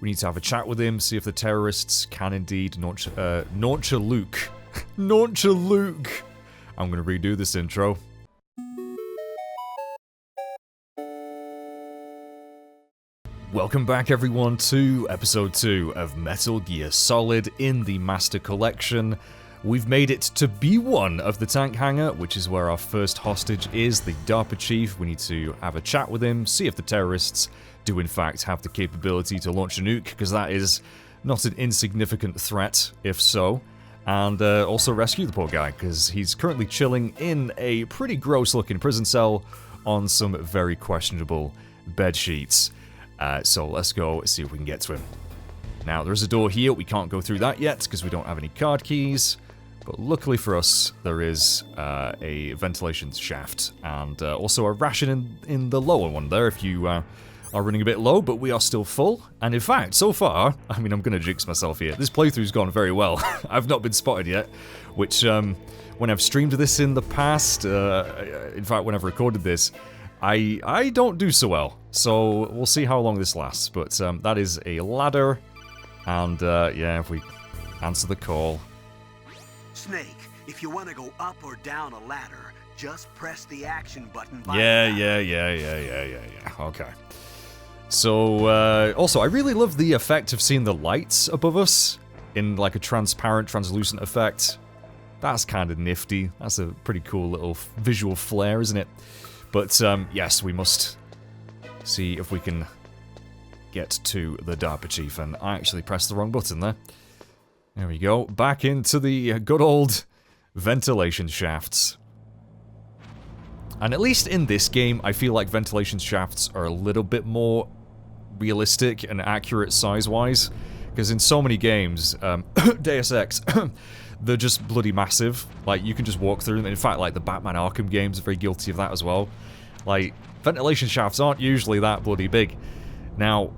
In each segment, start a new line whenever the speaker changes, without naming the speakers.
We need to have a chat with him, see if the terrorists can indeed launch a nuke. Launch a nuke! I'm going to redo this intro. Welcome back everyone to episode 2 of Metal Gear Solid in the Master Collection. We've made it to B1 of the tank hangar, which is where our first hostage is, the DARPA chief. We need to have a chat with him, see if the terrorists do in fact have the capability to launch a nuke, because that is not an insignificant threat, if so. And also rescue the poor guy, because he's currently chilling in a pretty gross looking prison cell on some very questionable bed sheets. So let's go see if we can get to him. Now, there's a door here. We can't go through that yet because we don't have any card keys. But luckily for us, there is a ventilation shaft and also a ration in the lower one there if you are running a bit low, but we are still full. And in fact, so far, I mean, I'm going to jinx myself here. This playthrough's gone very well. I've not been spotted yet, which when I've streamed this in the past, in fact, when I've recorded this, I don't do so well, so we'll see how long this lasts, but that is a ladder, and yeah, if we answer the call.
Snake, if you want to go up or down a ladder, just press the action button.
Yeah, okay. So, also, I really love the effect of seeing the lights above us in like a transparent, translucent effect. That's kind of nifty. That's a pretty cool little visual flair, isn't it? But, yes, we must see if we can get to the DARPA chief, and I actually pressed the wrong button there. There we go, back into the good old ventilation shafts. And at least in this game, I feel like ventilation shafts are a little bit more realistic and accurate size-wise, because in so many games, Deus Ex... they're just bloody massive. Like, you can just walk through them. In fact, like, the Batman Arkham games are very guilty of that as well. Like, ventilation shafts aren't usually that bloody big. Now,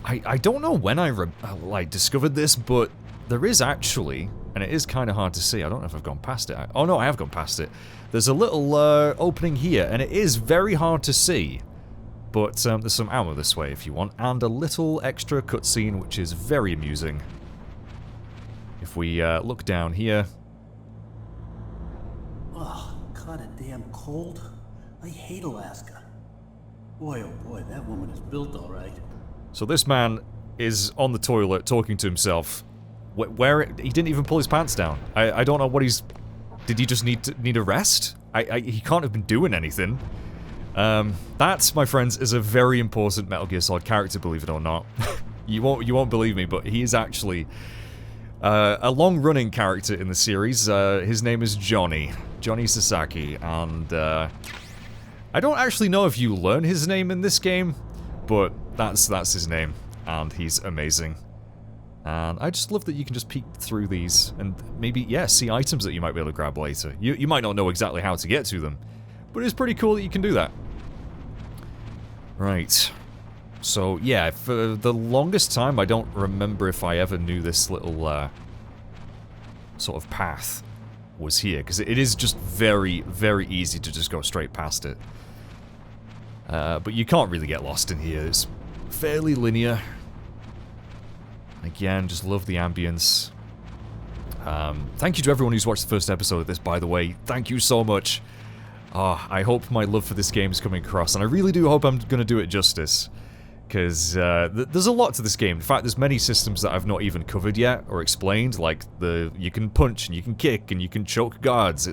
I don't know when I discovered this, but there is actually, and it is kind of hard to see. I don't know if I've gone past it. Oh, no, I have gone past it. There's a little opening here, and it is very hard to see. But there's some ammo this way if you want, and a little extra cutscene, which is very amusing. If we look down here...
Oh, kinda damn cold. I hate Alaska. Boy, oh boy, that woman is built alright.
So this man is on the toilet talking to himself. Where he didn't even pull his pants down. I don't know what he's... Did he just need a rest? He can't have been doing anything. That, my friends, is a very important Metal Gear Solid character, believe it or not. you won't believe me, but he is actually... a long-running character in the series. His name is Johnny Sasaki, and I don't actually know if you learn his name in this game, but that's his name, and he's amazing. And I just love that you can just peek through these, and maybe, yeah, see items that you might be able to grab later. You might not know exactly how to get to them, but it's pretty cool that you can do that. Right. So, yeah, for the longest time, I don't remember if I ever knew this little, sort of path was here, because it is just very, very easy to just go straight past it. But you can't really get lost in here. It's fairly linear. Again, just love the ambience. Thank you to everyone who's watched the first episode of this, by the way. Thank you so much. I hope my love for this game is coming across, and I really do hope I'm going to do it justice. Because there's a lot to this game. In fact, there's many systems that I've not even covered yet or explained, like you can punch and you can kick and you can choke guards.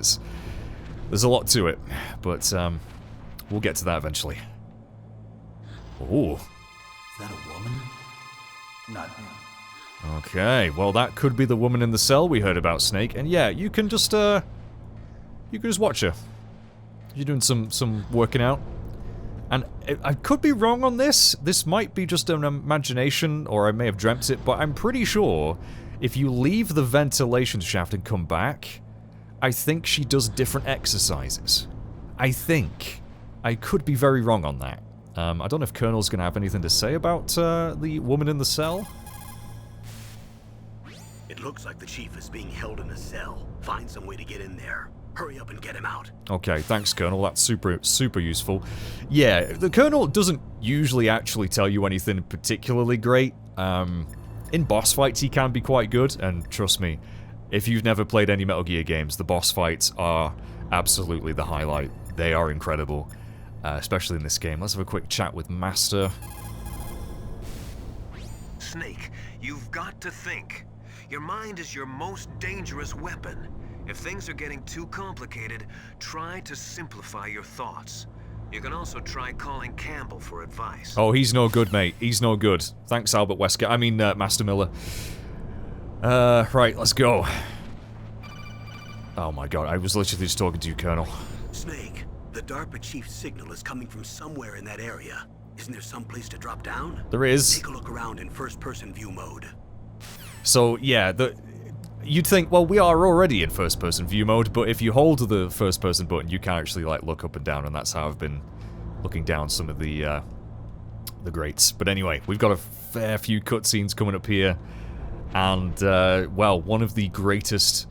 There's a lot to it, but we'll get to that eventually. Oh,
is that a woman? Not me.
Okay, well that could be the woman in the cell we heard about, Snake. And yeah, you can just watch her. You're doing some working out. And I could be wrong on this. This might be just an imagination, or I may have dreamt it, but I'm pretty sure if you leave the ventilation shaft and come back, I think she does different exercises. I think. I could be very wrong on that. I don't know if Colonel's going to have anything to say about the woman in the cell.
It looks like the chief is being held in a cell. Find some way to get in there. Hurry up and get him out.
Okay, thanks, Colonel. That's super useful. Yeah, the Colonel doesn't usually actually tell you anything particularly great. In boss fights, he can be quite good, and trust me, if you've never played any Metal Gear games, the boss fights are absolutely the highlight. They are incredible, especially in this game. Let's have a quick chat with Master.
Snake, you've got to think. Your mind is your most dangerous weapon. If things are getting too complicated, try to simplify your thoughts. You can also try calling Campbell for advice.
Oh, he's no good, mate. He's no good. Thanks, Albert Wesker. I mean, Master Miller. Right, let's go. Oh my god, I was literally just talking to you, Colonel.
Snake, the DARPA chief's signal is coming from somewhere in that area. Isn't there some place to drop down?
There is.
Take a look around in first-person view mode.
So, yeah, you'd think, well, we are already in first-person view mode, but if you hold the first-person button, you can actually, like, look up and down, and that's how I've been looking down some of the grates. But anyway, we've got a fair few cutscenes coming up here, and, well, one of the greatest,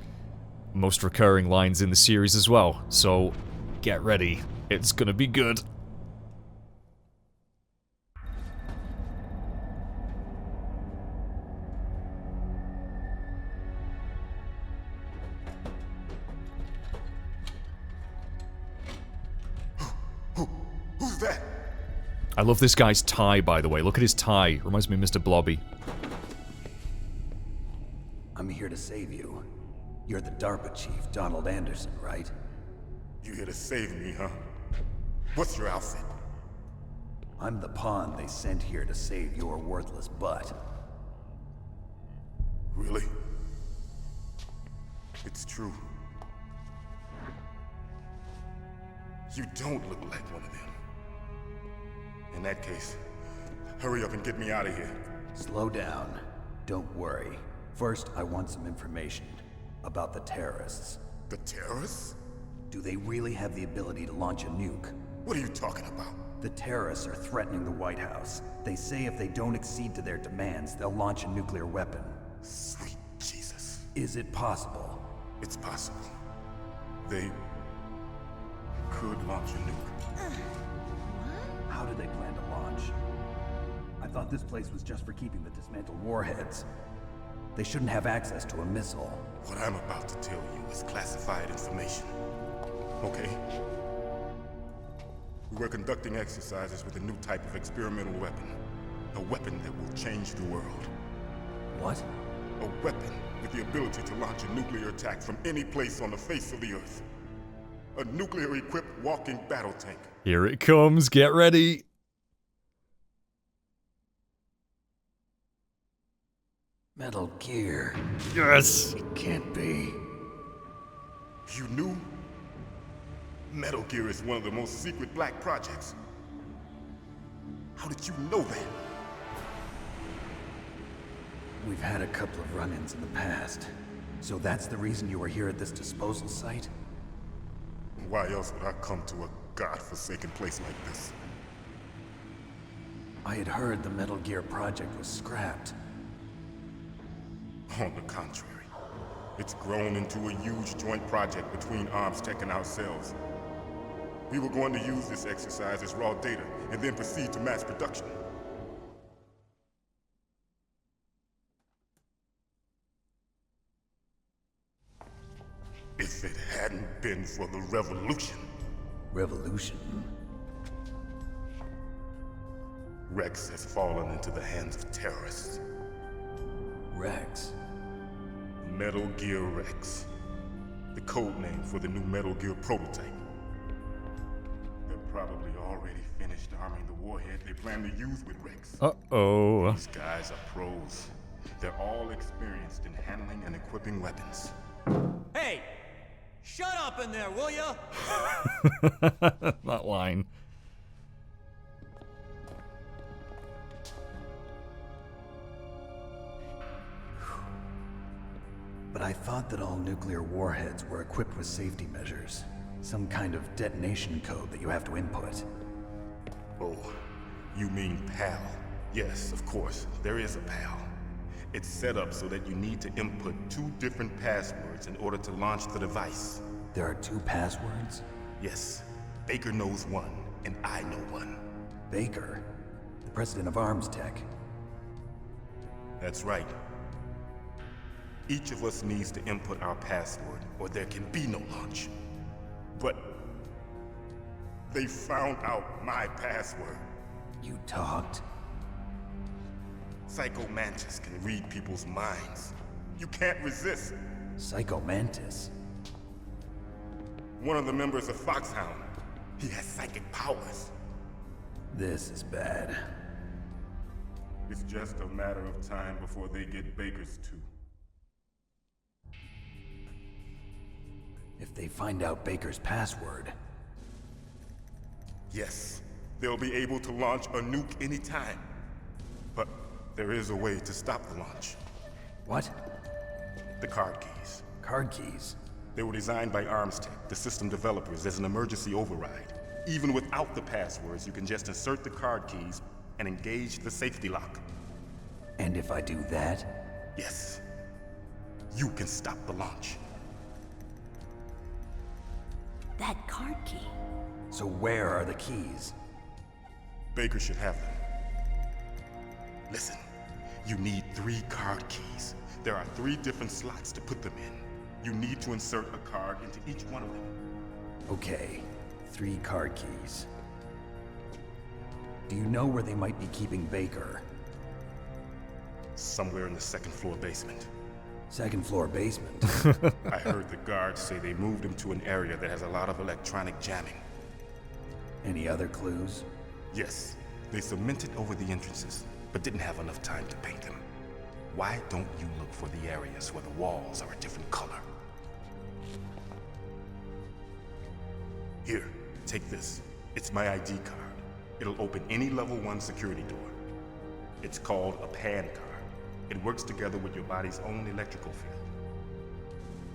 most recurring lines in the series as well. So, get ready. It's gonna be good.
Who's that?
I love this guy's tie, by the way. Look at his tie. Reminds me of Mr. Blobby.
I'm here to save you. You're the DARPA chief, Donald Anderson, right?
You here to save me, huh? What's your outfit?
I'm the pawn they sent here to save your worthless butt.
Really? It's true. You don't look like one of them. In that case, hurry up and get me out of here.
Slow down. Don't worry. First, I want some information about the terrorists.
The terrorists?
Do they really have the ability to launch a nuke?
What are you talking about?
The terrorists are threatening the White House. They say if they don't accede to their demands, they'll launch a nuclear weapon.
Sweet Jesus.
Is it possible?
It's possible. They could launch a nuke.
How do they plan to launch? I thought this place was just for keeping the dismantled warheads. They shouldn't have access to a missile.
What I'm about to tell you is classified information. Okay? We were conducting exercises with a new type of experimental weapon. A weapon that will change the world.
What?
A weapon with the ability to launch a nuclear attack from any place on the face of the Earth. A nuclear-equipped walking battle tank.
Here it comes. Get ready.
Metal Gear.
Yes.
It can't be.
You knew? Metal Gear is one of the most secret black projects. How did you know that?
We've had a couple of run-ins in the past. So that's the reason you were here at this disposal site?
Why else would I come to a godforsaken place like this?
I had heard the Metal Gear project was scrapped.
On the contrary, it's grown into a huge joint project between Arms Tech and ourselves. We were going to use this exercise as raw data and then proceed to mass production. If it hadn't been for the revolution.
Revolution?
Rex has fallen into the hands of terrorists.
Rex?
Metal Gear Rex. The code name for the new Metal Gear prototype. They're probably already finished arming the warhead they plan to use with Rex.
Uh-oh.
These guys are pros. They're all experienced in handling and equipping weapons.
Hey! Shut up in there, will ya?
That line.
But I thought that all nuclear warheads were equipped with safety measures. Some kind of detonation code that you have to input.
Oh, you mean PAL? Yes, of course, there is a PAL. It's set up so that you need to input 2 different passwords in order to launch the device.
There are 2 passwords?
Yes. Baker knows one, and I know one.
Baker, the president of Arms Tech.
That's right. Each of us needs to input our password, or there can be no launch. But they found out my password.
You talked?
Psycho Mantis can read people's minds. You can't resist.
Psycho Mantis?
One of the members of Foxhound. He has psychic powers.
This is bad.
It's just a matter of time before they get Baker's too.
If they find out Baker's password...
Yes, they'll be able to launch a nuke anytime. But there is a way to stop the launch.
What?
The card keys.
Card keys?
They were designed by Arms Tech, the system developers, as an emergency override. Even without the passwords, you can just insert the card keys and engage the safety lock.
And if I do that?
Yes. You can stop the launch.
That card key.
So where are the keys?
Baker should have them. Listen, you need 3 card keys. There are 3 different slots to put them in. You need to insert a card into each one of them.
Okay, 3 card keys. Do you know where they might be keeping Baker?
Somewhere in the 2nd floor basement.
2nd floor basement?
I heard the guards say they moved him to an area that has a lot of electronic jamming.
Any other clues?
Yes, they cemented over the entrances, but didn't have enough time to paint them. Why don't you look for the areas where the walls are a different color? Here, take this. It's my ID card. It'll open any level 1 security door. It's called a PAN card. It works together with your body's own electrical field.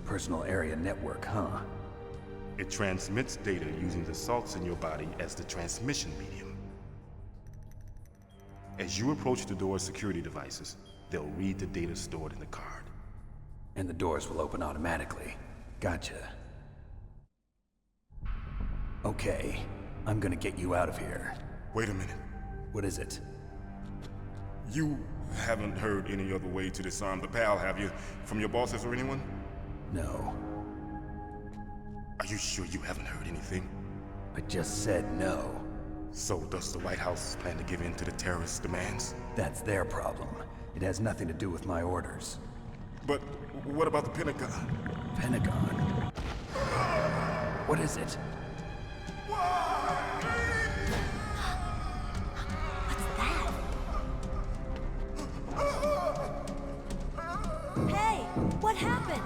Personal area network, huh?
It transmits data using the salts in your body as the transmission medium. As you approach the door's security devices, they'll read the data stored in the card.
And the doors will open automatically. Gotcha. Okay, I'm gonna get you out of here.
Wait a minute.
What is it?
You haven't heard any other way to disarm the PAL, have you? From your bosses or anyone?
No.
Are you sure you haven't heard anything?
I just said no.
So does the White House plan to give in to the terrorists' demands?
That's their problem. It has nothing to do with my orders.
But what about the Pentagon?
Pentagon? What is it?
What's that? Hey, what happened?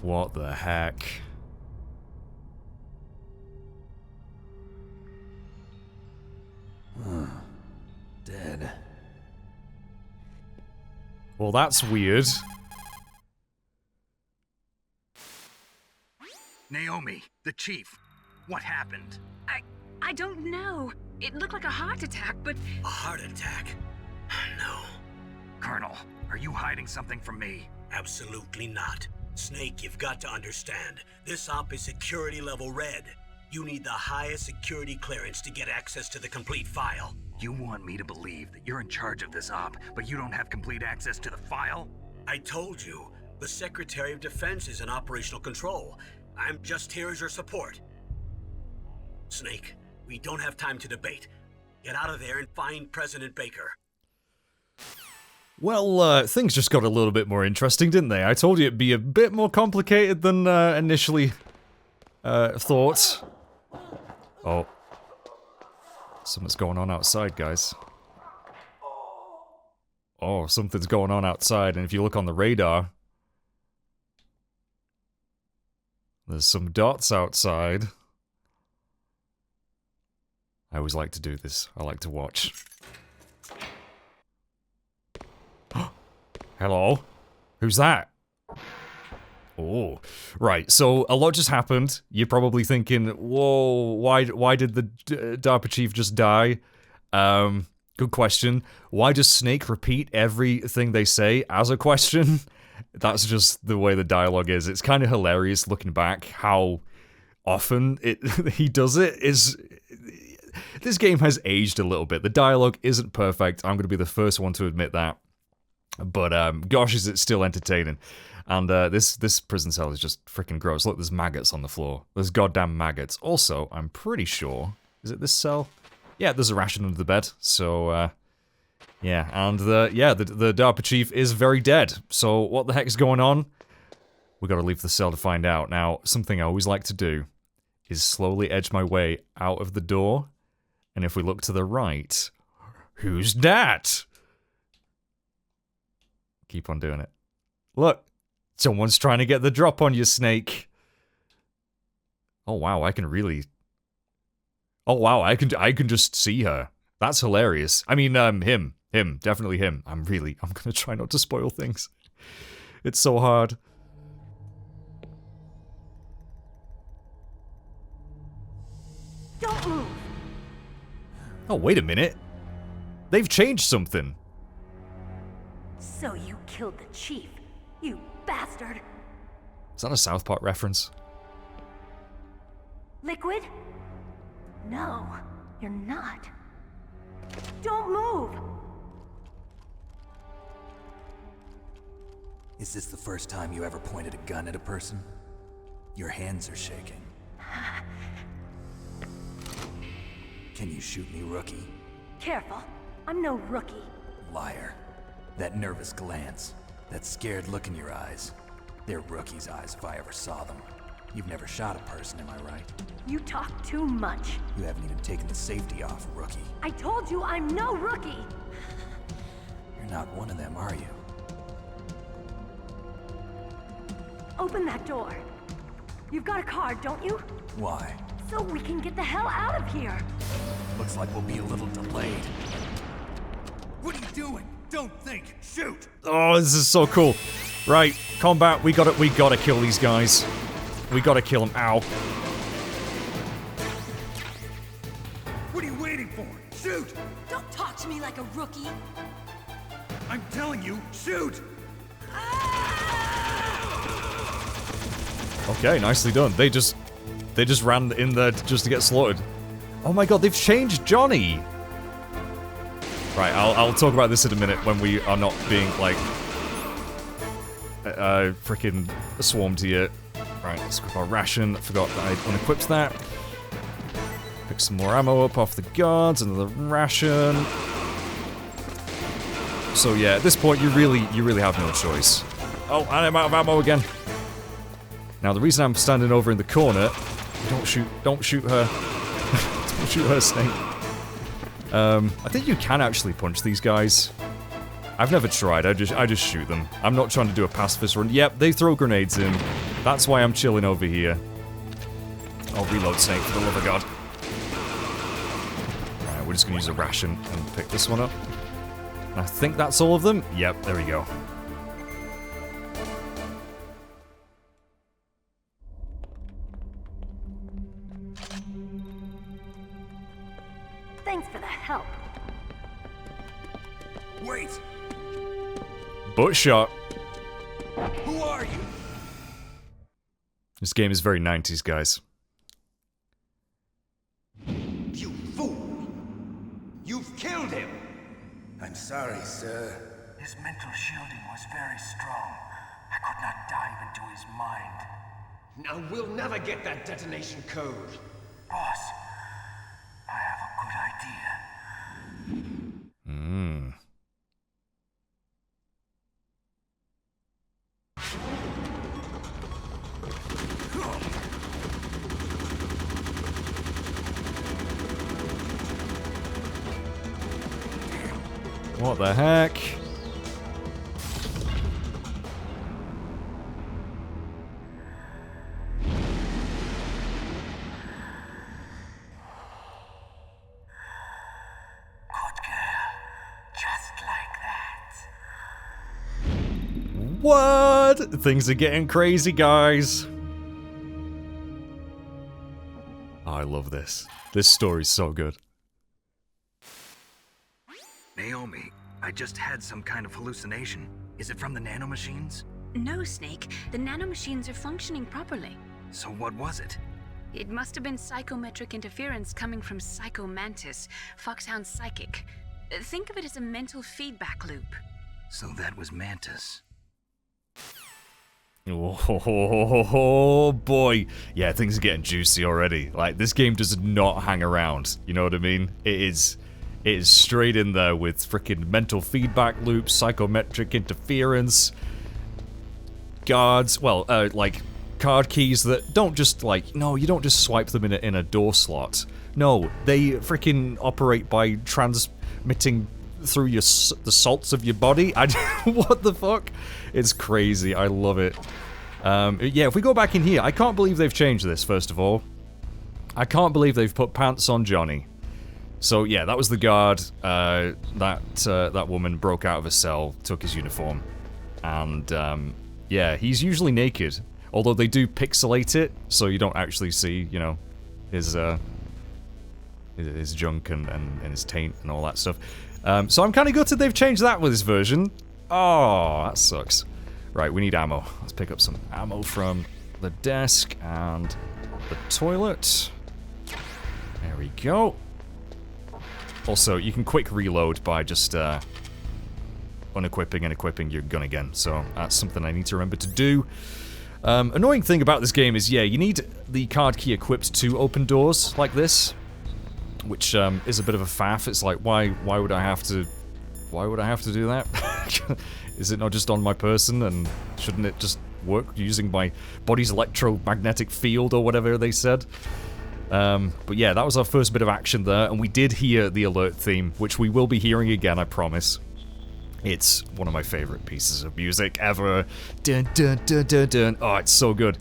What the heck?
Dead.
Well, that's weird.
Naomi, the chief. What happened?
I don't know. It looked like a heart attack, but
A heart attack? No,
Colonel, are you hiding something from me?
absolutely not. Snake, you've got to understand. This op is security level red. You need the highest security clearance to get access to the complete file.
You want me to believe that you're in charge of this op, but you don't have complete access to the file?
I told you, the Secretary of Defense is in operational control. I'm just here as your support. Snake, we don't have time to debate. Get out of there and find President Baker.
Well, things just got a little bit more interesting, didn't they? I told you it'd be a bit more complicated than initially thought. Oh. Something's going on outside, guys. Oh, something's going on outside, and if you look on the radar, there's some dots outside. I always like to do this. I like to watch. Hello? Who's that? Oh, right. So a lot just happened. You're probably thinking, whoa, why did the DARPA chief just die? Good question. Why does Snake repeat everything they say as a question? That's just the way the dialogue is. It's kind of hilarious looking back how often he does it. This game has aged a little bit. The dialogue isn't perfect. I'm going to be the first one to admit that. But gosh, is it still entertaining. And this prison cell is just freaking gross. Look, there's maggots on the floor. There's goddamn maggots. Also, I'm pretty sure... Is it this cell? Yeah, there's a ration under the bed. So, yeah. And, the DARPA chief is very dead. So, what the heck is going on? We gotta leave the cell to find out. Now, something I always like to do is slowly edge my way out of the door. And if we look to the right... Who's that? Keep on doing it. Look! Someone's trying to get the drop on you, Snake. Oh wow, I can really... Oh wow, I can just see her. That's hilarious. I mean, him, definitely him. I'm gonna try not to spoil things. It's so hard.
Don't move.
Oh, wait a minute. They've changed something.
So you killed the chief, you bastard.
Is that a South Park reference?
Liquid? No, you're not. Don't move.
Is this the first time you ever pointed a gun at a person? Your hands are shaking. Can you shoot me, rookie?
Careful, I'm no rookie.
Liar. That nervous glance, that scared look in your eyes. They're rookie's eyes if I ever saw them. You've never shot a person, am I right?
You talk too much.
You haven't even taken the safety off, rookie.
I told you I'm no rookie.
You're not one of them, are you?
Open that door. You've got a card, don't you?
Why?
So we can get the hell out of here.
Looks like we'll be a little delayed.
What are you doing? Don't think. Shoot!
Oh, this is so cool. Right, combat, we gotta kill these guys. We gotta kill them. Ow.
What are you waiting for? Shoot!
Don't talk to me like a rookie.
I'm telling you, shoot!
Okay, nicely done. They just ran in there just to get slaughtered. Oh my god, they've changed Johnny! Right, I'll talk about this in a minute when we are not being, like, freaking swarmed here. Right, let's equip our ration. I forgot that I unequipped that. Pick some more ammo up off the guards, another ration. So yeah, at this point you really have no choice. Oh, and I'm out of ammo again. Now the reason I'm standing over in the corner, don't shoot her. Don't shoot her, Snake. I think you can actually punch these guys. I've never tried, I just shoot them. I'm not trying to do a pacifist run. Yep, they throw grenades in. That's why I'm chilling over here. I'll reload Snake for the love of God. Alright, we're just gonna use a ration and pick this one up. And I think that's all of them. Yep, there we go.
Thanks for the help.
Wait!
Butt shot.
Who are you?
This game is very 90s, guys.
You fool! You've killed him!
I'm sorry, sir.
His mental shielding was very strong. I could not dive into his mind.
Now we'll never get that detonation code.
Boss, I have a good idea.
What the heck?
Good girl. Just like that.
What? Things are getting crazy, guys. Oh, I love this. This story's so good.
Naomi, I just had some kind of hallucination. Is it from the nanomachines?
No, Snake. The nanomachines are functioning properly.
So what was it?
It must have been psychometric interference coming from Psycho Mantis, Foxhound's psychic. Think of it as a mental feedback loop.
So that was Mantis.
Oh boy. Yeah, things are getting juicy already. Like, this game does not hang around. You know what I mean? It is straight in there with freaking mental feedback loops, psychometric interference, guards, well, like card keys that don't just like, no, you don't just swipe them in a door slot. No, they freaking operate by transmitting through the salts of your body. What the fuck? It's crazy. I love it. Yeah, if we go back in here, I can't believe they've changed this, first of all. I can't believe they've put pants on Johnny. So yeah, that was the guard. That woman broke out of a cell, took his uniform, and yeah, he's usually naked. Although they do pixelate it, so you don't actually see, you know, his junk and his taint and all that stuff. So I'm kind of gutted they've changed that with this version. Oh, that sucks. Right, we need ammo. Let's pick up some ammo from the desk and the toilet. There we go. Also, you can quick reload by just unequipping and equipping your gun again, so that's something I need to remember to do. Annoying thing about this game is, yeah, you need the card key equipped to open doors like this, which is a bit of a faff. It's like, why would I have to do that? Is it not just on my person, and shouldn't it just work using my body's electromagnetic field or whatever they said? But yeah, that was our first bit of action there, and we did hear the alert theme, which we will be hearing again, I promise. It's one of my favorite pieces of music ever. Dun dun dun dun dun. Oh, it's so good.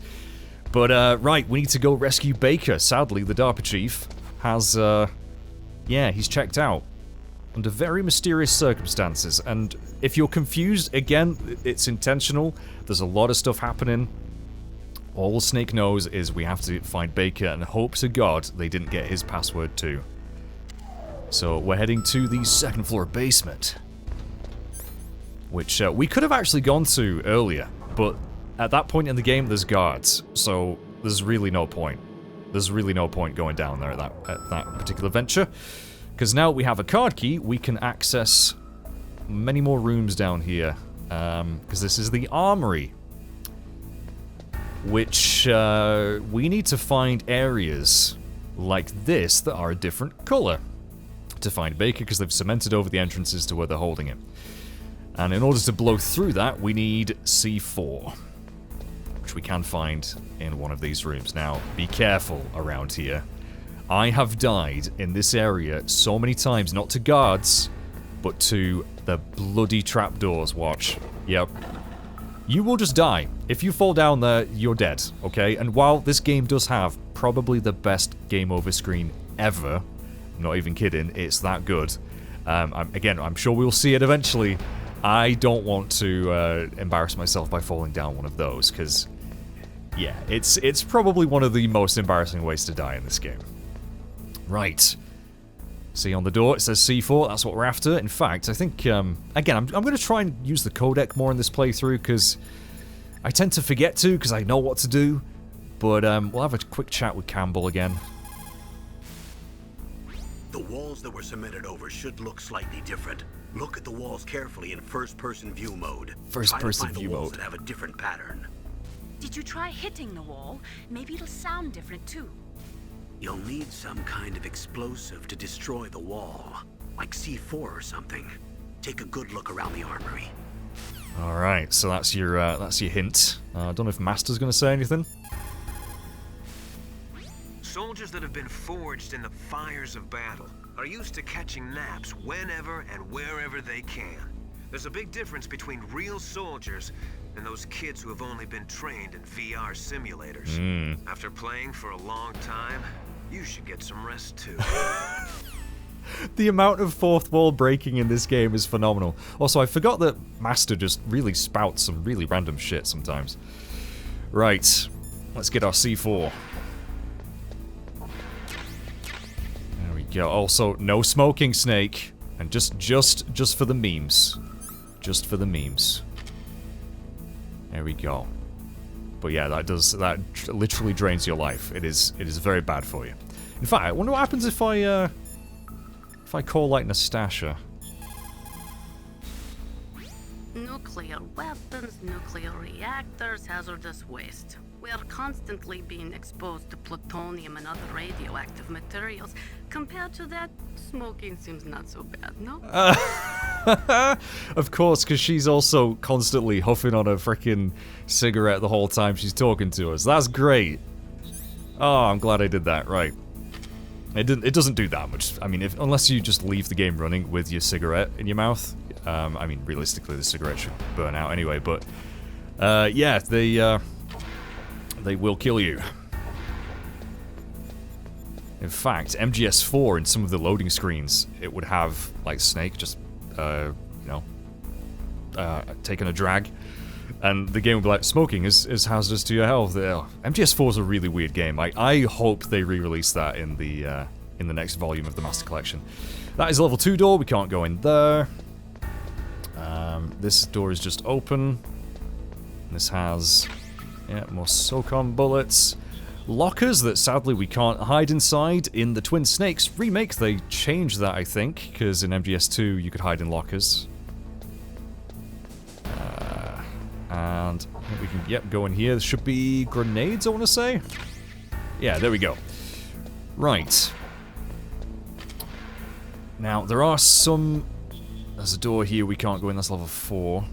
But, right, we need to go rescue Baker. Sadly, the DARPA chief has, yeah, he's checked out under very mysterious circumstances. And if you're confused, again, it's intentional. There's a lot of stuff happening. All Snake knows is we have to find Baker and hope to God they didn't get his password too. So we're heading to the second floor basement, which we could have actually gone to earlier, but at that point in the game there's guards, so there's really no point. There's really no point going down there at that particular venture, because now we have a card key, we can access many more rooms down here, because this is the armory, which we need to find areas like this that are a different color to find Baker, because they've cemented over the entrances to where they're holding him. And in order to blow through that, we need C4, which we can find in one of these rooms. Now, be careful around here. I have died in this area so many times, not to guards, but to the bloody trapdoors. Watch. Yep. You will just die. If you fall down there, you're dead, okay? And while this game does have probably the best game over screen ever, I'm not even kidding, it's that good. Again, I'm sure we'll see it eventually. I don't want to embarrass myself by falling down one of those, because, yeah, it's probably one of the most embarrassing ways to die in this game. Right. See on the door, it says C4, that's what we're after. In fact, I think, again, I'm going to try and use the codec more in this playthrough, because I tend to forget to, because I know what to do. But we'll have a quick chat with Campbell again.
The walls that were cemented over should look slightly different. Look at the walls carefully in first-person view mode.
First-person view
walls
mode.
that have a different pattern.
Did you try hitting the wall? Maybe it'll sound different too.
You'll need some kind of explosive to destroy the wall, like C4 or something. Take a good look around the armory.
All right, so that's your hint. I don't know if Master's going to say anything.
Soldiers that have been forged in the fires of battle are used to catching naps whenever and wherever they can. There's a big difference between real soldiers and those kids who have only been trained in VR simulators. After playing for a long time, you should get some rest too.
The amount of fourth wall breaking in this game is phenomenal. Also, I forgot that Master just really spouts some really random shit sometimes. Right, let's get our C4. There we go. Also, no smoking, Snake. And just for the memes. Just for the memes. There we go. But yeah, that literally drains your life. It is very bad for you. In fact, I wonder what happens if I call like Nastasha.
Nuclear weapons, nuclear reactors, hazardous waste. We are constantly being exposed to plutonium and other radioactive materials. Compared to that, smoking seems not so bad, no?
Of course, because she's also constantly huffing on a freaking cigarette the whole time she's talking to us. That's great. Oh, I'm glad I did that. Right. It doesn't do that much. I mean, unless you just leave the game running with your cigarette in your mouth. I mean, realistically, the cigarette should burn out anyway. But yeah, they will kill you. In fact, MGS4 in some of the loading screens, it would have like Snake just, you know, taking a drag, and the game would be like, smoking is hazardous to your health. MGS4 is a really weird game. I hope they re-release that in the next volume of the Master Collection. That is a level 2 door. We can't go in there. This door is just open. This has, yeah, more SOCOM bullets. Lockers that sadly we can't hide inside. In the Twin Snakes remake, they changed that, I think, because in MGS2 you could hide in lockers. And I think we can, yep, go in here. There should be grenades, I want to say. Yeah, there we go. Right. Now, there are some... There's a door here we can't go in, that's level 4.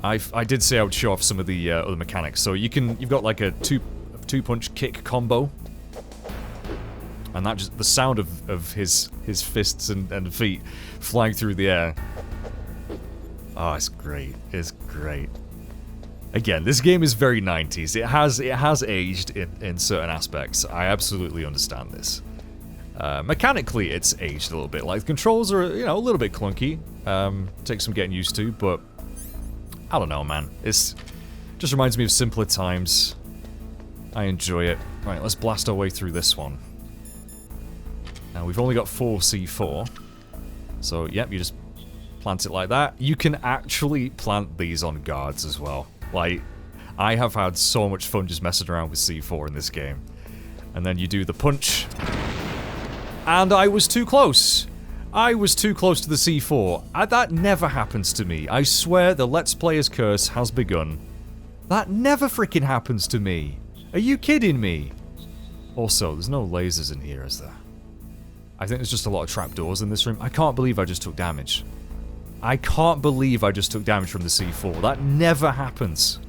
I did say I would show off some of the other mechanics. So you've got like a two-punch kick combo. And that just, the sound of his fists and feet flying through the air. Oh, it's great. It's great. Again, this game is very 90s. It has aged in certain aspects. I absolutely understand this. Mechanically, it's aged a little bit. Like, the controls are, you know, a little bit clunky. Takes some getting used to, but I don't know, man. It's just reminds me of simpler times. I enjoy it. Right, let's blast our way through this one. Now, we've only got 4 C4. So, yep, you just plant it like that. You can actually plant these on guards as well. Like, I have had so much fun just messing around with C4 in this game. And then you do the punch. And I was too close. I was too close to the C4. That never happens to me. I swear the Let's Player's curse has begun. That never freaking happens to me. Are you kidding me? Also, there's no lasers in here, is there? I think there's just a lot of trapdoors in this room. I can't believe I just took damage. I can't believe I just took damage from the C4. That never happens.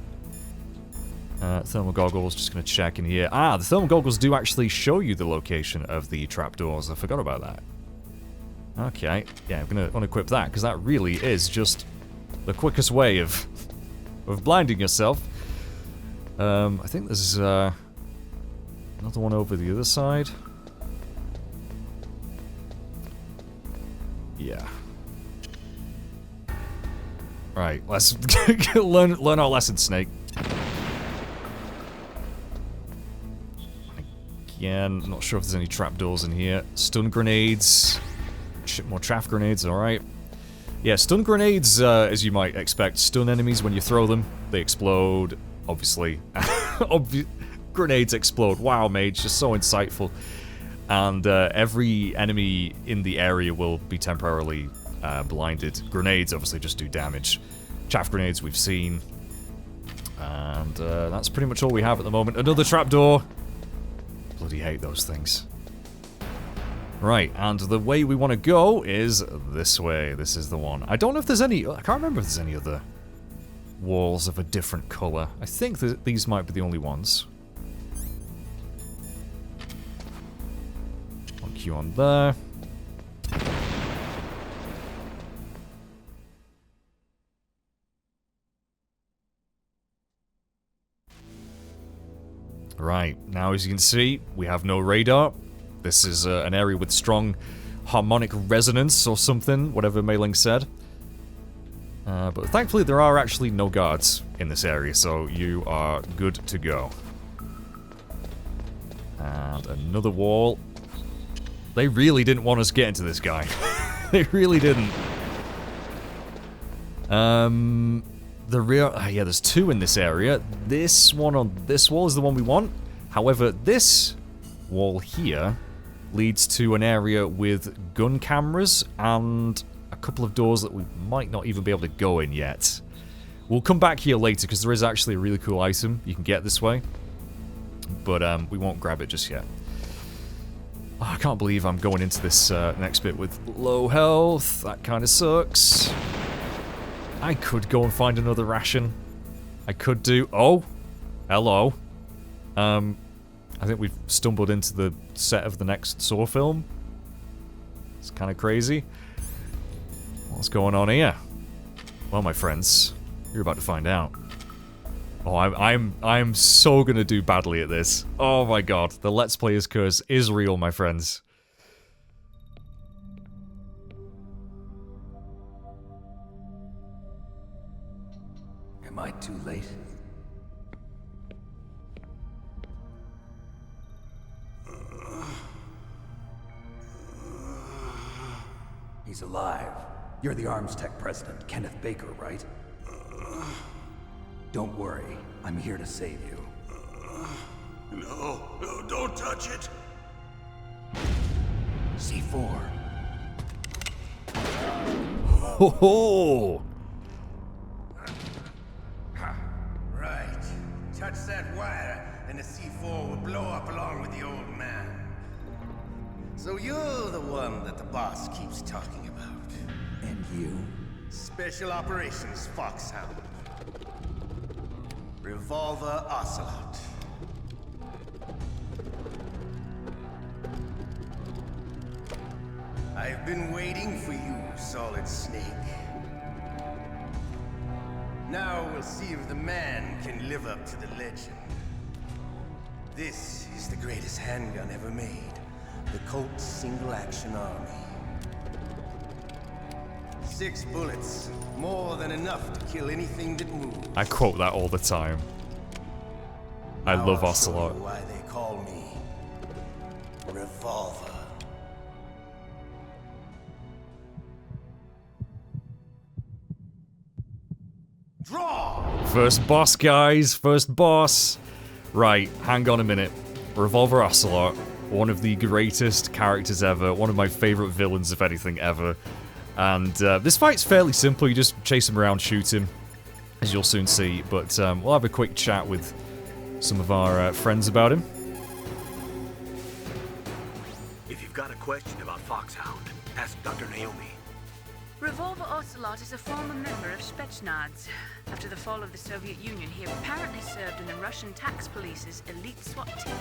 Thermal goggles, just going to check in here. Ah, the thermal goggles do actually show you the location of the trapdoors. I forgot about that. Okay, yeah, I'm going to unequip that, because that really is just the quickest way of blinding yourself. I think there's another one over the other side. Yeah. Right, let's learn our lesson, Snake. Again, not sure if there's any trapdoors in here. Stun grenades. More chaff grenades, alright. Yeah, stun grenades, as you might expect, stun enemies when you throw them. They explode, obviously. Grenades explode. Wow, mage, just so insightful. And every enemy in the area will be temporarily blinded. Grenades obviously just do damage. Chaff grenades we've seen. And that's pretty much all we have at the moment. Another trapdoor. Bloody hate those things. Right, and the way we want to go is this way. This is the one. I don't know if there's any... I can't remember if there's any other walls of a different colour. I think that these might be the only ones. One Q on there. Right, now as you can see, we have no radar. this is an area with strong harmonic resonance or something, whatever Mei Ling said. But thankfully there are actually no guards in this area, so you are good to go. And another wall. They really didn't want us getting to this guy. They really didn't. The rear... yeah, there's two in this area. This one on this wall is the one we want. However, this wall here leads to an area with gun cameras and a couple of doors that we might not even be able to go in yet. We'll come back here later because there is actually a really cool item you can get this way. But we won't grab it just yet. Oh, I can't believe I'm going into this next bit with low health. That kind of sucks. I could go and find another ration. I could do... Oh! Hello. I think we've stumbled into the set of the next Saw film. It's kind of crazy. What's going on here? Well, my friends, you're about to find out. Oh, I'm so gonna do badly at this. Oh my god, the Let's Player's curse is real, my friends.
Am I too late? He's alive. You're the Arms Tech president, Kenneth Baker, right? Don't worry. I'm here to save you.
No, don't touch it!
C4.
Ho ho!
Right. Touch that wire, and the C4 will blow up along with the old man. So you're the one that the boss keeps talking about.
And you?
Special Operations Foxhound. Revolver Ocelot. I've been waiting for you, Solid Snake. Now we'll see if the man can live up to the legend. This is the greatest handgun ever made. The Colt's single-action army. 6 bullets, more than enough to kill anything that moves.
I quote that all the time. I love Ocelot.
Why they call me Revolver. Draw!
First boss, guys. First boss. Right, hang on a minute. Revolver Ocelot, one of the greatest characters ever. One of my favorite villains, if anything, ever. And this fight's fairly simple. You just chase him around, shoot him, as you'll soon see. But we'll have a quick chat with some of our friends about him.
If you've got a question about Foxhound, ask Dr. Naomi.
Revolver Ocelot is a former member of Spetsnaz. After the fall of the Soviet Union, he apparently served in the Russian tax police's elite SWAT team.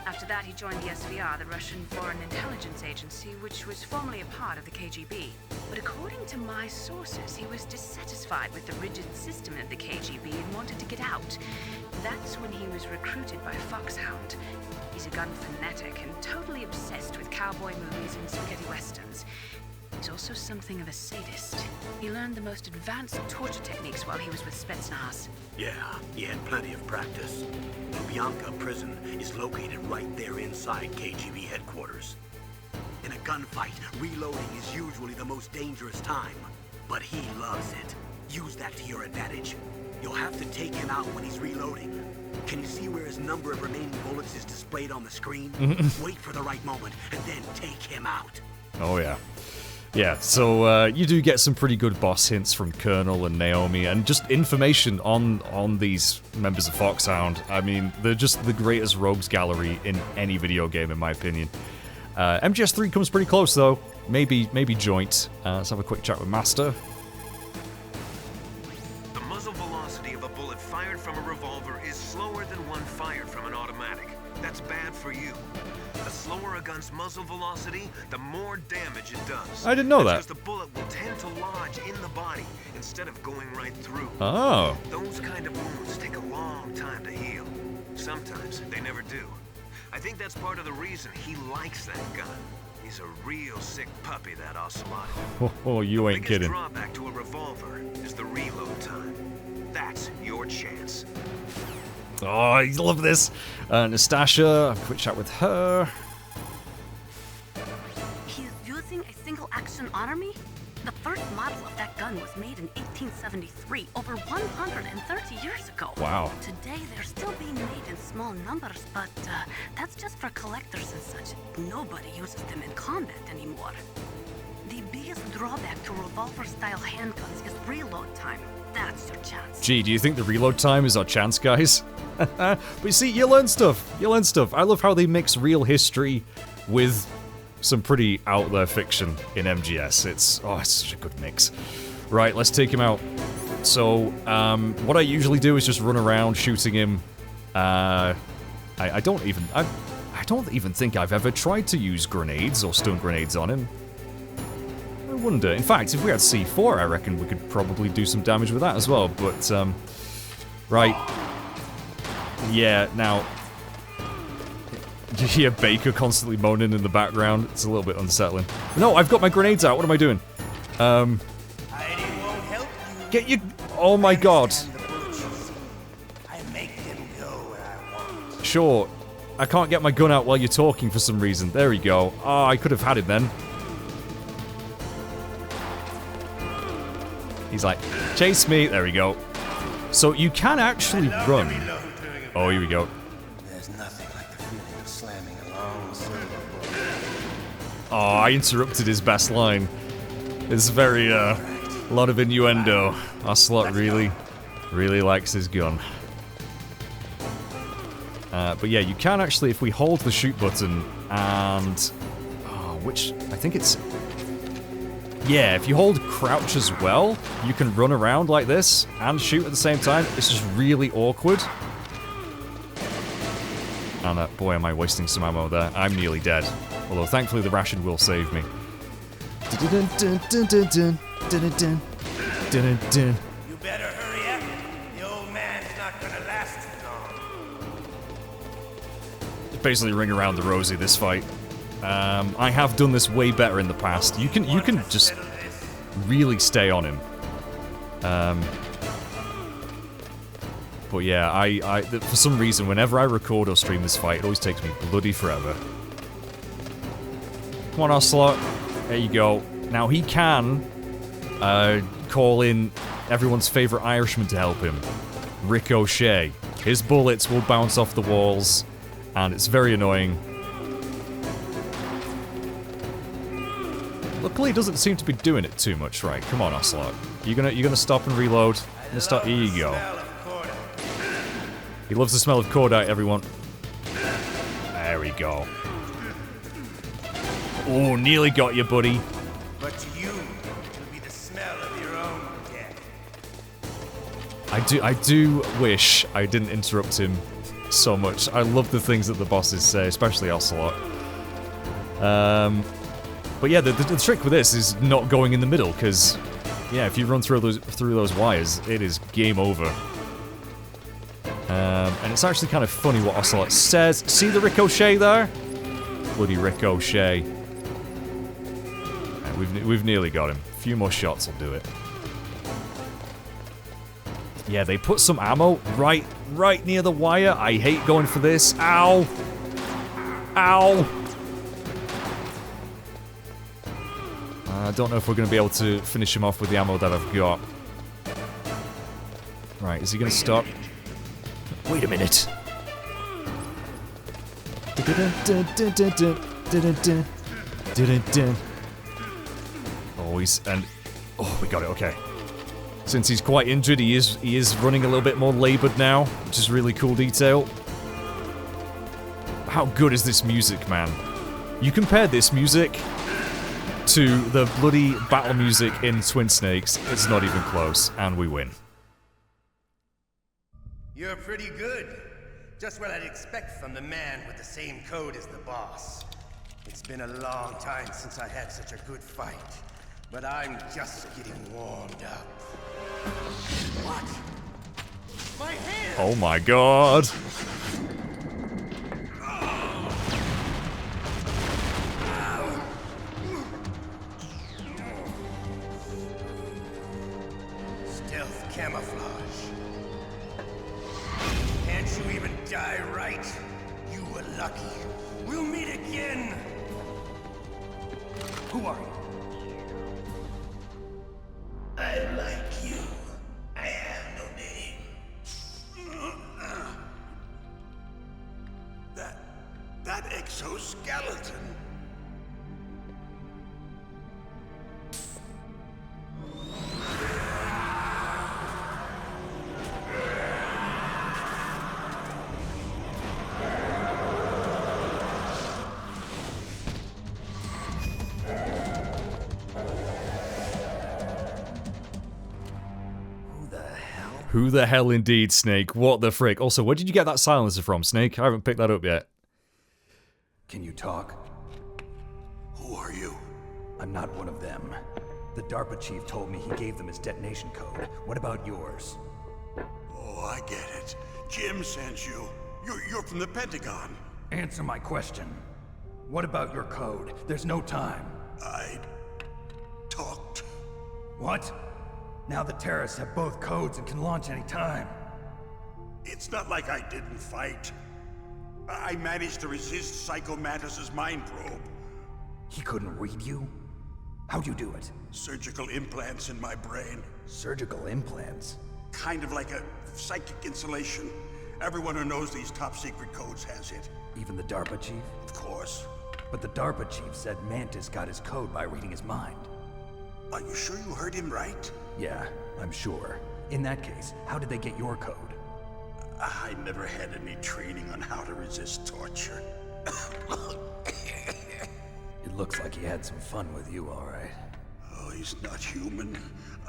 After that, he joined the SVR, the Russian Foreign Intelligence Agency, which was formerly a part of the KGB. But according to my sources, he was dissatisfied with the rigid system of the KGB and wanted to get out. That's when he was recruited by Foxhound. He's a gun fanatic and totally obsessed with cowboy movies and spaghetti westerns. He's also something of a sadist. He learned the most advanced torture techniques while he was with Spetsnaz.
Yeah, he had plenty of practice. Lubyanka prison is located right there inside KGB headquarters. In a gunfight, reloading is usually the most dangerous time. But he loves it. Use that to your advantage. You'll have to take him out when he's reloading. Can you see where his number of remaining bullets is displayed on the screen? Wait for the right moment, and then take him out.
Oh yeah. Yeah, so you do get some pretty good boss hints from Colonel and Naomi, and just information on these members of Foxhound. I mean, they're just the greatest rogues gallery in any video game, in my opinion. MGS3 comes pretty close, though. Maybe joint. Let's have a quick chat with Master.
The muzzle velocity of a bullet fired from a revolver is slower than one fired from an automatic. That's bad for you. The slower a gun's muzzle velocity, the more damage it does.
I didn't know that.
Because the bullet will tend to lodge in the body instead of going right through.
Oh.
Those kind of wounds take a long time to heal. Sometimes they never do. I think that's part of the reason he likes that gun. He's a real sick puppy, that Ocelot.
Oh, you ain't kidding.
The biggest drawback to a revolver is the reload time. That's your chance.
Oh, I love this. Nastasha, quick chat with her.
He's using a single-action armory? The first model of that gun was made in 1873, over 130 years ago.
Wow.
Today, they're still being made in small numbers, but that's just for collectors and such. Nobody uses them in combat anymore. The biggest drawback to revolver-style handguns is reload time. That's your chance.
Gee, do you think the reload time is our chance, guys? But you see, you learn stuff. You learn stuff. I love how they mix real history with some pretty out there fiction in MGS. It's such a good mix. Right, let's take him out. So, what I usually do is just run around shooting him. I don't even think I've ever tried to use grenades or stun grenades on him. I wonder. In fact, if we had C4, I reckon we could probably do some damage with that as well. But, right. Yeah, now, you hear Baker constantly moaning in the background. It's a little bit unsettling. No, I've got my grenades out. What am I doing? Get you... Oh my god. Sure. I can't get my gun out while you're talking for some reason. There we go. Oh, I could have had him then. He's like, chase me. There we go. So you can actually run. Oh, here we go.
There's nothing like the feeling of slamming a long silver bullet.
Oh, I interrupted his best line. It's very, a lot of innuendo. Ocelot really likes his gun. But yeah, you can actually, if we hold the shoot button and... Oh, which, I think it's... Yeah, if you hold crouch as well, you can run around like this and shoot at the same time. It's just really awkward. And boy, am I wasting some ammo there. I'm nearly dead. Although, thankfully, the ration will save me.
You better hurry up. The old man's not gonna last too long.
Basically ring around the rosy this fight. I have done this way better in the past. You can just really stay on him. But yeah, for some reason, whenever I record or stream this fight, it always takes me bloody forever. Come on, Ocelot. There you go. Now he can call in everyone's favorite Irishman to help him, Ricochet. His bullets will bounce off the walls, and it's very annoying. Luckily, he doesn't seem to be doing it too much. Right, come on, Ocelot. You gonna stop and reload? Here you go. He loves the smell of cordite, everyone. There we go. Oh, nearly got you, buddy.
But to you, it'll be the smell of your own death.
I do wish I didn't interrupt him so much. I love the things that the bosses say, especially Ocelot. But yeah, the trick with this is not going in the middle, because yeah, if you run through those wires, it is game over. And it's actually kind of funny what Ocelot says. See the ricochet there? Bloody ricochet. Yeah, we've nearly got him. A few more shots will do it. Yeah, they put some ammo right near the wire. I hate going for this. Ow! Ow! I don't know if we're going to be able to finish him off with the ammo that I've got. Right, is he going to stop? Wait a minute. Oh, we got it, okay. Since he's quite injured, he is running a little bit more labored now, which is really cool detail. How good is this music, man? You compare this music to the bloody battle music in Twin Snakes, it's not even close, and we win.
You're pretty good. Just what I'd expect from the man with the same code as the boss. It's been a long time since I had such a good fight, but I'm just getting warmed up. What? My hand!
Oh my god!
die right. You were lucky. We'll meet again.
Who are you?
I like you. I have no name. That exoskeleton.
Who the hell indeed, Snake? What the frick? Also, where did you get that silencer from, Snake? I haven't picked that up yet.
Can you talk?
Who are you?
I'm not one of them. The DARPA chief told me he gave them his detonation code. What about yours?
Oh, I get it. Jim sent you. You're from the Pentagon.
Answer my question. What about your code? There's no time.
I talked.
What? Now the terrorists have both codes and can launch any time.
It's not like I didn't fight. I managed to resist Psycho Mantis's mind probe.
He couldn't read you? How'd you do it?
Surgical implants in my brain.
Surgical implants?
Kind of like a psychic insulation. Everyone who knows these top secret codes has it.
Even the DARPA chief?
Of course.
But the DARPA chief said Mantis got his code by reading his mind.
Are you sure you heard him right?
Yeah, I'm sure. In that case, how did they get your code?
I never had any training on how to resist torture.
It looks like he had some fun with you, all right.
Oh, he's not human.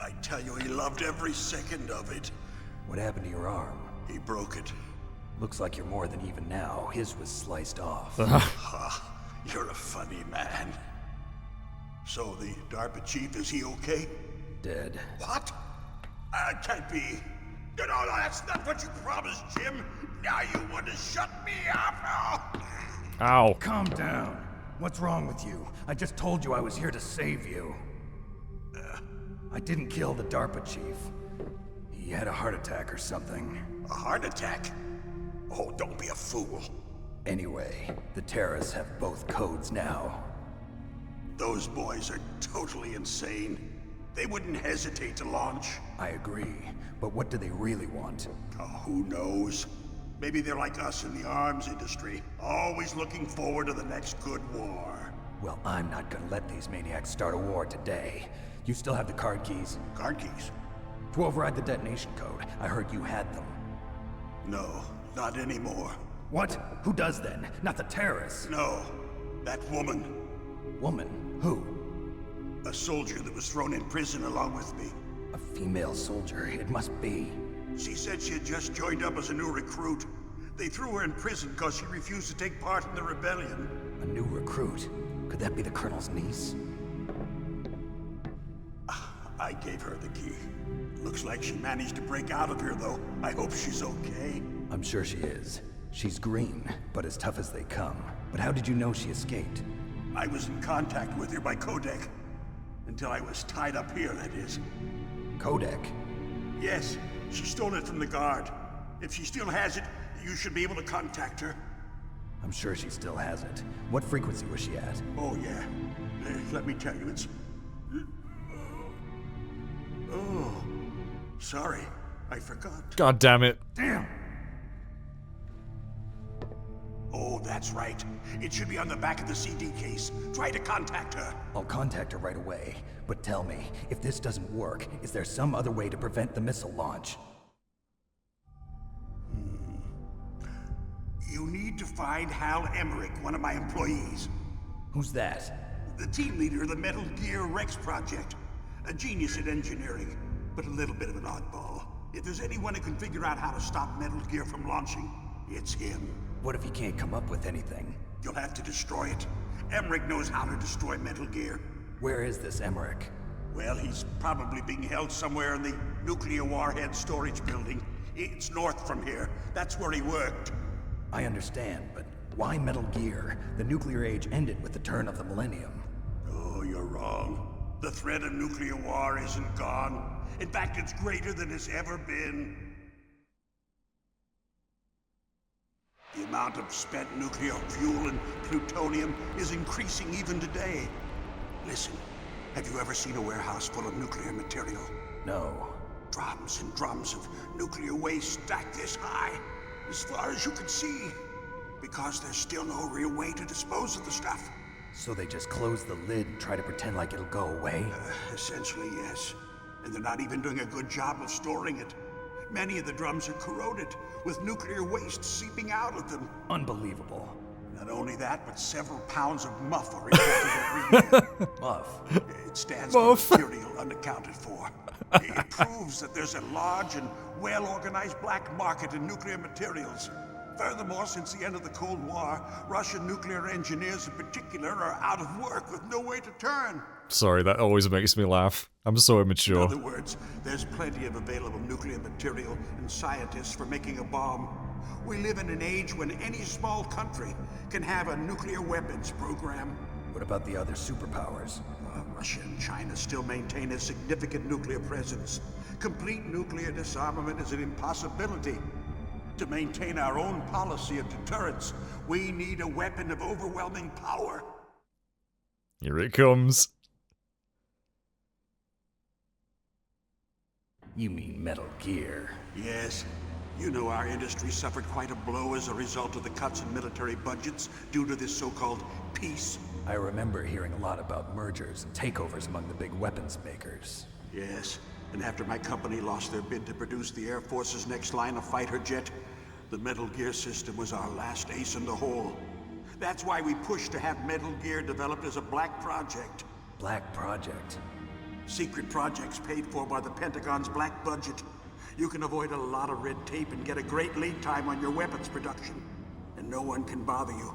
I tell you, he loved every second of it.
What happened to your arm?
He broke it.
Looks like you're more than even now. His was sliced off.
You're a funny man. So the DARPA chief, is he okay?
Dead.
What? Can't be. No, that's not what you promised, Jim. Now you want to shut me up?
Ow.
Calm down. What's wrong with you? I just told you I was here to save you. I didn't kill the DARPA chief. He had a heart attack or something.
A heart attack? Oh, don't be a fool.
Anyway, the terrorists have both codes now.
Those boys are totally insane. They wouldn't hesitate to launch.
I agree, but what do they really want?
Oh, who knows? Maybe they're like us in the arms industry, always looking forward to the next good war.
Well, I'm not gonna let these maniacs start a war today. You still have the card keys?
Card keys?
To override the detonation code. I heard you had them.
No, not anymore.
What? Who does then? Not the terrorists?
No, that woman.
Woman? Who?
A soldier that was thrown in prison along with me.
A female soldier, it must be.
She said she had just joined up as a new recruit. They threw her in prison because she refused to take part in the rebellion.
A new recruit? Could that be the Colonel's niece?
I gave her the key. Looks like she managed to break out of here, though. I hope she's okay.
I'm sure she is. She's green, but as tough as they come. But how did you know she escaped?
I was in contact with her by codec. Until I was tied up here, that is.
Codec?
Yes, she stole it from the guard. If she still has it, you should be able to contact her.
I'm sure she still has it. What frequency was she at?
Oh, yeah. Let me tell you, it's... Oh, sorry. I forgot.
God damn it.
Damn! Oh, that's right. It should be on the back of the CD case. Try to contact her.
I'll contact her right away. But tell me, if this doesn't work, is there some other way to prevent the missile launch?
You need to find Hal Emmerich, one of my employees.
Who's that?
The team leader of the Metal Gear Rex project. A genius at engineering, but a little bit of an oddball. If there's anyone who can figure out how to stop Metal Gear from launching, it's him.
What if he can't come up with anything?
You'll have to destroy it. Emmerich knows how to destroy Metal Gear.
Where is this Emmerich?
Well, he's probably being held somewhere in the nuclear warhead storage building. It's north from here. That's where he worked.
I understand, but why Metal Gear? The nuclear age ended with the turn of the millennium.
Oh, you're wrong. The threat of nuclear war isn't gone. In fact, it's greater than it's ever been.
The amount of spent nuclear fuel and plutonium is increasing even today. Listen, have you ever seen a warehouse full of nuclear material?
No.
Drums and drums of nuclear waste stacked this high, as far as you can see. Because there's still no real way to dispose of the stuff.
So they just close the lid and try to pretend like it'll go away?
Essentially, yes. And they're not even doing a good job of storing it. Many of the drums are corroded, with nuclear waste seeping out of them.
Unbelievable.
Not only that, but several pounds of muff are imported every year.
Muff?
It stands for material unaccounted for. It proves that there's a large and well-organized black market in nuclear materials. Furthermore, since the end of the Cold War, Russian nuclear engineers in particular are out of work with no way to turn.
Sorry, that always makes me laugh. I'm so immature.
In other words, there's plenty of available nuclear material and scientists for making a bomb. We live in an age when any small country can have a nuclear weapons program.
What about the other superpowers?
Russia and China still maintain a significant nuclear presence. Complete nuclear disarmament is an impossibility. To maintain our own policy of deterrence, we need a weapon of overwhelming power.
Here it comes.
You mean Metal Gear?
Yes. You know our industry suffered quite a blow as a result of the cuts in military budgets due to this so-called peace.
I remember hearing a lot about mergers and takeovers among the big weapons makers.
Yes. And after my company lost their bid to produce the Air Force's next line of fighter jet, the Metal Gear system was our last ace in the hole. That's why we pushed to have Metal Gear developed as a black project.
Black project?
Secret projects paid for by the Pentagon's black budget. You can avoid a lot of red tape and get a great lead time on your weapons production. And no one can bother you.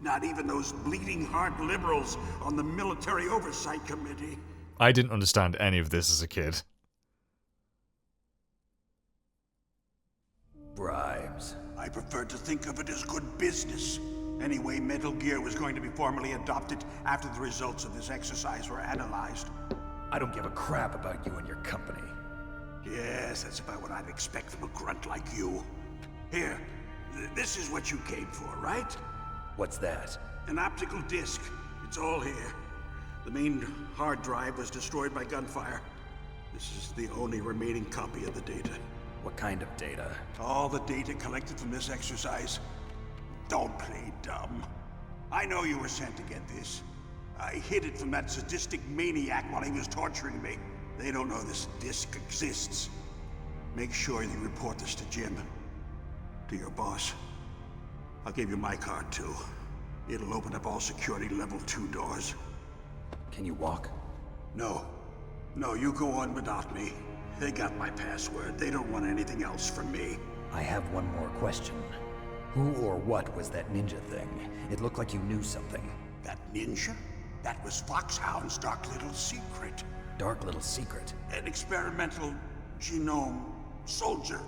Not even those bleeding heart liberals on the Military Oversight Committee.
I didn't understand any of this as a kid.
Bribes.
I prefer to think of it as good business. Anyway, Metal Gear was going to be formally adopted after the results of this exercise were analyzed.
I don't give a crap about you and your company.
Yes, that's about what I'd expect from a grunt like you. Here, this is what you came for, right?
What's that?
An optical disc. It's all here. The main hard drive was destroyed by gunfire. This is the only remaining copy of the data.
What kind of data?
All the data collected from this exercise. Don't play dumb. I know you were sent to get this. I hid it from that sadistic maniac while he was torturing me. They don't know this disc exists. Make sure you report this to Jim. To your boss. I'll give you my card too. It'll open up all security level 2 doors.
Can you walk?
No. No, you go on without me. They got my password. They don't want anything else from me.
I have one more question. Who or what was that ninja thing? It looked like you knew something.
That ninja? That was Foxhound's dark little secret.
Dark little secret?
An experimental genome soldier.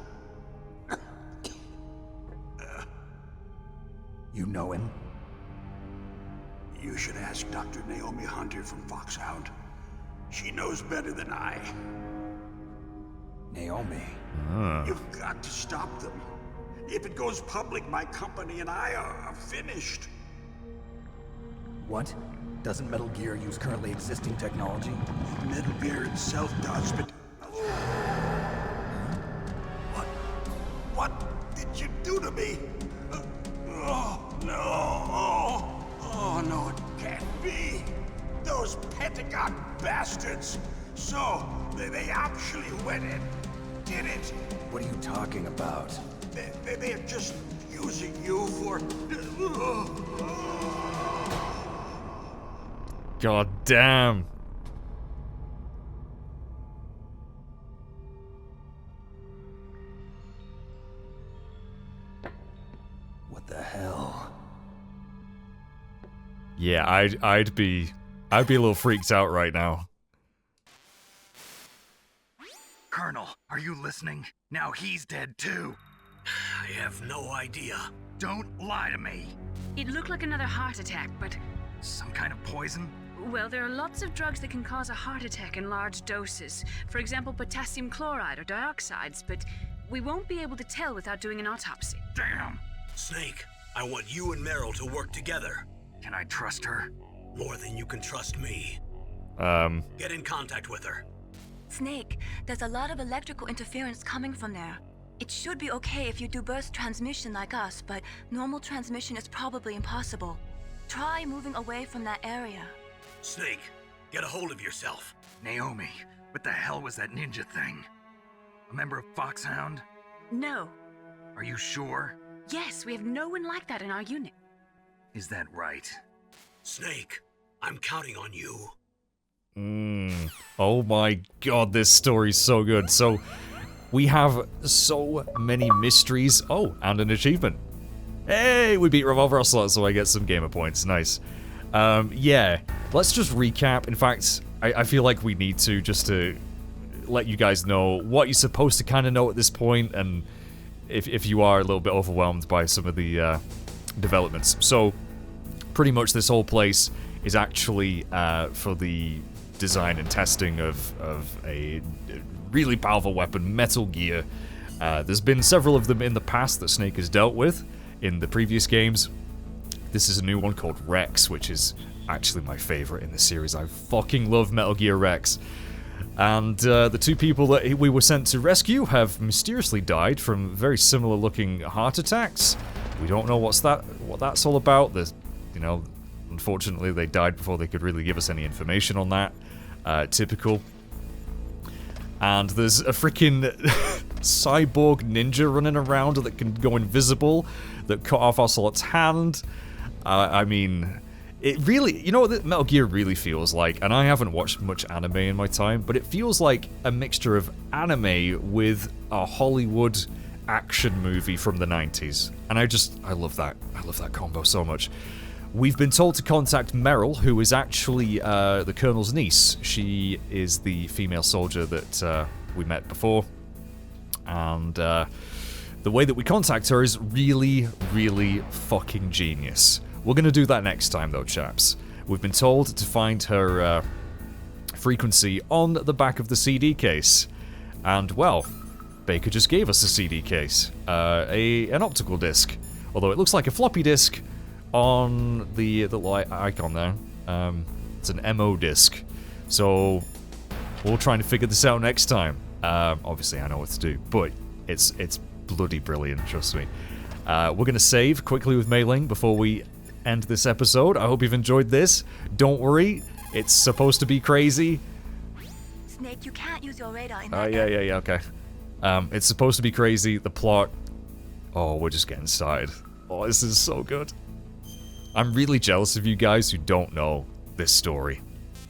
You know him?
You should ask Dr. Naomi Hunter from Foxhound. She knows better than I.
Naomi?
You've got to stop them. If it goes public, my company and I are finished.
What? Doesn't Metal Gear use currently existing technology?
Metal Gear itself does, but... What did you do to me? Oh, no. Oh, no, it can't be. Those Pentagon bastards. So, they actually went and did it.
What are you talking about?
They're just using you for...
God damn.
What the hell?
Yeah, I'd be a little freaked out right now.
Colonel, are you listening? Now he's dead too.
I have no idea.
Don't lie to me.
It looked like another heart attack, but...
Some kind of poison?
Well, there are lots of drugs that can cause a heart attack in large doses. For example, potassium chloride or dioxides, but we won't be able to tell without doing an autopsy.
Damn!
Snake, I want you and Meryl to work together.
Can I trust her?
More than you can trust me. Get in contact with her.
Snake, there's a lot of electrical interference coming from there. It should be okay if you do burst transmission like us, but normal transmission is probably impossible. Try moving away from that area.
Snake, get a hold of yourself.
Naomi, what the hell was that ninja thing? A member of Foxhound?
No.
Are you sure?
Yes, we have no one like that in our unit.
Is that right?
Snake, I'm counting on you.
Oh my god, this story's so good. So, we have so many mysteries. Oh, and an achievement. Hey, we beat Revolver Ocelot, so I get some gamer points. Nice. Yeah, let's just recap. In fact, I feel like we need to, just to let you guys know what you're supposed to kind of know at this point, and if you are a little bit overwhelmed by some of the developments. So, pretty much this whole place is actually for the design and testing of a really powerful weapon, Metal Gear. There's been several of them in the past that Snake has dealt with in the previous games. This is a new one called Rex, which is actually my favorite in the series. I fucking love Metal Gear Rex. And the two people that we were sent to rescue have mysteriously died from very similar looking heart attacks. We don't know what that's all about. You know, unfortunately they died before they could really give us any information on that. Typical. And there's a freaking cyborg ninja running around that can go invisible, that cut off Ocelot's hand. I mean, it really, you know what Metal Gear really feels like, and I haven't watched much anime in my time, but it feels like a mixture of anime with a Hollywood action movie from the 90s. And I love that. I love that combo so much. We've been told to contact Meryl, who is actually the Colonel's niece. She is the female soldier that we met before. And the way that we contact her is really, really fucking genius. We're going to do that next time, though, chaps. We've been told to find her frequency on the back of the CD case. And, well, Baker just gave us a CD case. An optical disc. Although it looks like a floppy disk on the light icon there. It's an MO disc. So, we'll try and figure this out next time. Obviously, I know what to do, but it's bloody brilliant, trust me. We're going to save quickly with Mei Ling before we end this episode. I hope you've enjoyed this. Don't worry, it's supposed to be crazy.
Snake, you can't use your radar in that area.
Yeah, okay. It's supposed to be crazy. The plot... Oh, we're just getting started. Oh, this is so good. I'm really jealous of you guys who don't know this story.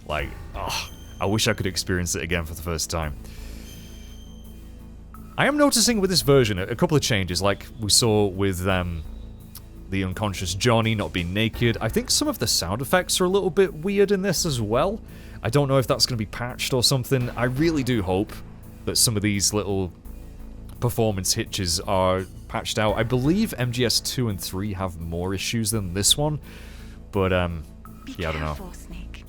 Like, oh, I wish I could experience it again for the first time. I am noticing with this version a couple of changes, like we saw with the unconscious Johnny not being naked. I think some of the sound effects are a little bit weird in this as well. I don't know if that's going to be patched or something. I really do hope that some of these little performance hitches are patched out. I believe MGS 2 and 3 have more issues than this one, but yeah, I don't know.
Snake.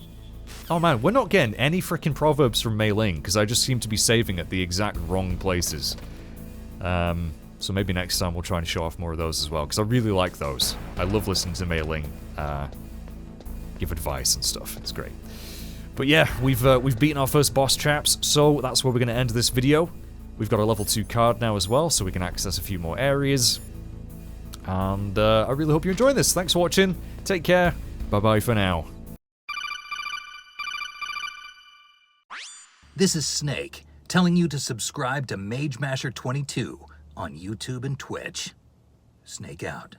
Oh man, we're not getting any freaking proverbs from Mei Ling, because I just seem to be saving at the exact wrong places. So maybe next time we'll try and show off more of those as well, because I really like those. I love listening to Mei Ling give advice and stuff. It's great. But yeah, we've beaten our first boss, chaps, so that's where we're going to end this video. We've got a level 2 card now as well, so we can access a few more areas. And I really hope you're enjoying this. Thanks for watching. Take care. Bye-bye for now.
This is Snake, telling you to subscribe to Mage Masher 22 on YouTube and Twitch. Snake out.